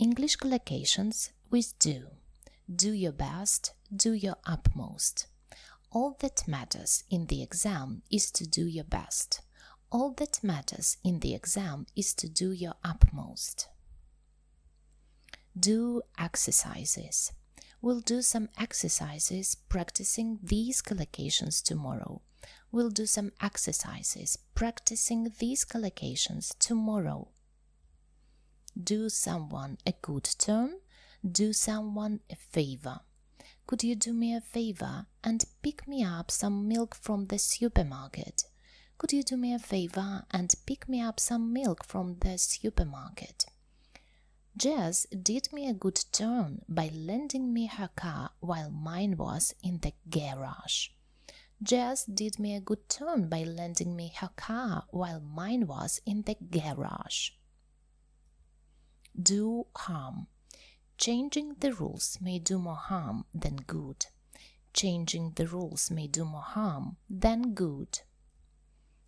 English collocations with do. Do your best, do your utmost. All that matters in the exam is to do your best. All that matters in the exam is to do your utmost. Do exercises. We'll do some exercises practicing these collocations tomorrow. We'll do some exercises practicing these collocations tomorrow. Do someone a good turn. Do someone a favor. Could you do me a favor and pick me up some milk from the supermarket? Could you do me a favor and pick me up some milk from the supermarket? Jess did me a good turn by lending me her car while mine was in the garage. Jess did me a good turn by lending me her car while mine was in the garage. Do harm. Changing the rules may do more harm than good. Changing the rules may do more harm than good.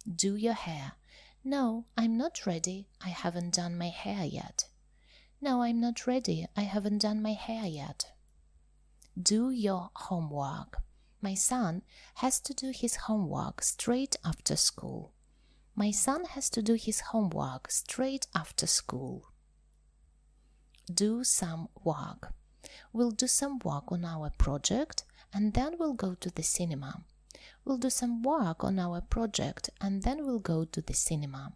Do your hair. No, I'm not ready. I haven't done my hair yet. No, I'm not ready. I haven't done my hair yet. Do your homework. My son has to do his homework straight after school. My son has to do his homework straight after school. Do some work. We'll do some work on our project and then we'll go to the cinema. We'll do some work on our project and then we'll go to the cinema.